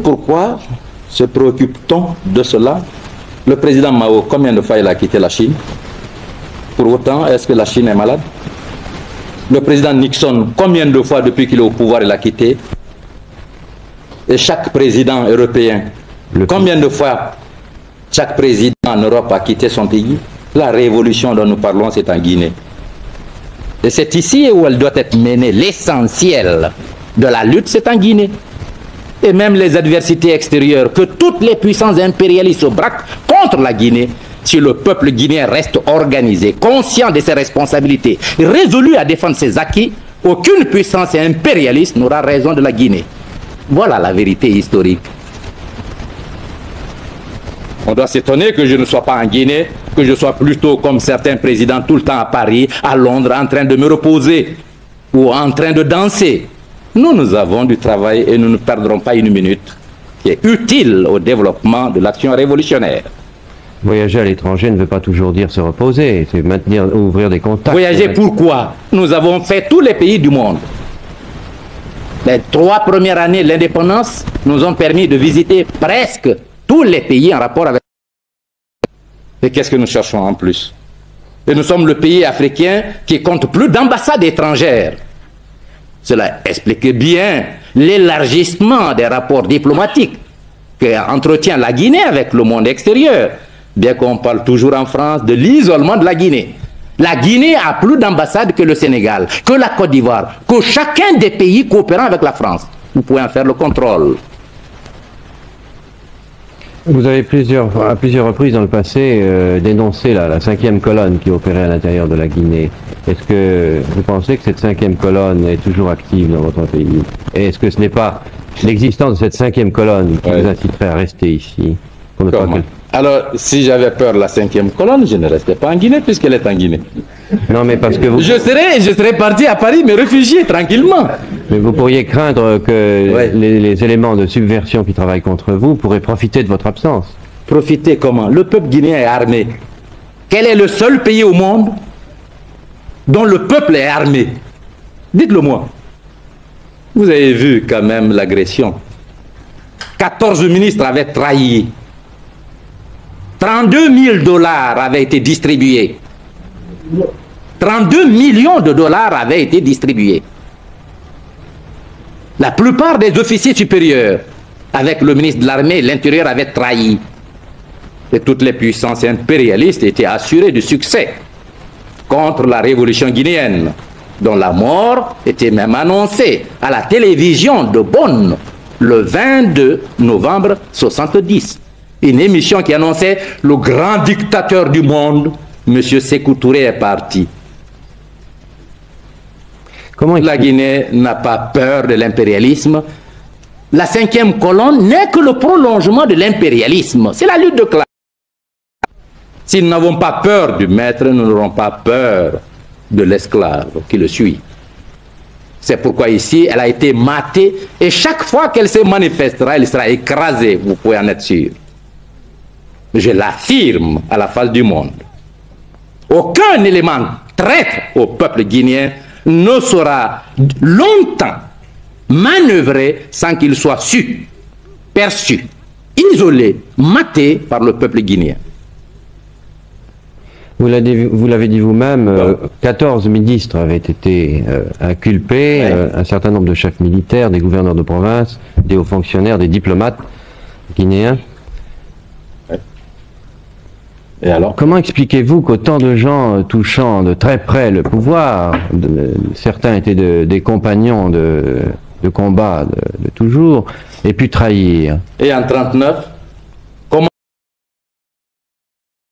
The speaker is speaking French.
pourquoi se préoccupe-t-on de cela? Le président Mao, combien de fois il a quitté la Chine? Pour autant, est-ce que la Chine est malade? Le président Nixon, combien de fois depuis qu'il est au pouvoir il a quitté? Et chaque président européen, combien de fois chaque président en Europe a quitté son pays? La révolution dont nous parlons, c'est en Guinée. Et c'est ici où elle doit être menée. L'essentiel de la lutte, c'est en Guinée. Et même les adversités extérieures, que toutes les puissances impérialistes se braquent contre la Guinée, si le peuple guinéen reste organisé, conscient de ses responsabilités, résolu à défendre ses acquis, aucune puissance impérialiste n'aura raison de la Guinée. Voilà la vérité historique. On doit s'étonner que je ne sois pas en Guinée, que je sois plutôt comme certains présidents tout le temps à Paris, à Londres, en train de me reposer ou en train de danser. Nous avons du travail et nous ne perdrons pas une minute qui est utile au développement de l'action révolutionnaire. Voyager à l'étranger ne veut pas toujours dire se reposer, c'est maintenir, ouvrir des contacts. Voyager pourquoi? Nous avons fait tous les pays du monde. Les 3 premières années de l'indépendance nous ont permis de visiter presque tous les pays en rapport avec... Et qu'est-ce que nous cherchons en plus? Et nous sommes le pays africain qui compte plus d'ambassades étrangères. Cela explique bien l'élargissement des rapports diplomatiques qu'entretient la Guinée avec le monde extérieur. Bien qu'on parle toujours en France de l'isolement de la Guinée. La Guinée a plus d'ambassades que le Sénégal, que la Côte d'Ivoire, que chacun des pays coopérant avec la France. Vous pouvez en faire le contrôle. Vous avez à plusieurs reprises dans le passé dénoncé la 5e colonne qui opérait à l'intérieur de la Guinée. Est-ce que vous pensez que cette 5e colonne est toujours active dans votre pays? Et est-ce que ce n'est pas l'existence de cette 5e colonne qui vous inciterait à rester ici? Alors, si j'avais peur de la 5e colonne, je ne restais pas en Guinée puisqu'elle est en Guinée. Non, mais parce que vous... Je serais parti à Paris me réfugier tranquillement. Mais vous pourriez craindre que les éléments de subversion qui travaillent contre vous pourraient profiter de votre absence. Profiter comment? Le peuple guinéen est armé. Quel est le seul pays au monde dont le peuple est armé? Dites-le moi. Vous avez vu quand même l'agression. 14 ministres avaient trahi. 32 000 $ avaient été distribués. 32 millions de dollars avaient été distribués. La plupart des officiers supérieurs, avec le ministre de l'Armée et de l'Intérieur, avaient trahi. Et toutes les puissances impérialistes étaient assurées du succès contre la révolution guinéenne, dont la mort était même annoncée à la télévision de Bonn le 22 novembre 1970. Une émission qui annonçait le grand dictateur du monde, M. Sékou Touré, est parti. La Guinée n'a pas peur de l'impérialisme. La 5e colonne n'est que le prolongement de l'impérialisme. C'est la lutte de classe. Si nous n'avons pas peur du maître, nous n'aurons pas peur de l'esclave qui le suit. C'est pourquoi ici, elle a été matée et chaque fois qu'elle se manifestera, elle sera écrasée, vous pouvez en être sûr. Je l'affirme à la face du monde. Aucun élément traître au peuple guinéen ne sera longtemps manœuvré sans qu'il soit su, perçu, isolé, maté par le peuple guinéen. Vous l'avez dit vous-même, 14 ministres avaient été inculpés, un certain nombre de chefs militaires, des gouverneurs de province, des hauts fonctionnaires, des diplomates guinéens. Et alors? Comment expliquez-vous qu'autant de gens touchant de très près le pouvoir, certains étaient des compagnons de combat de toujours, aient pu trahir? Et en 1939,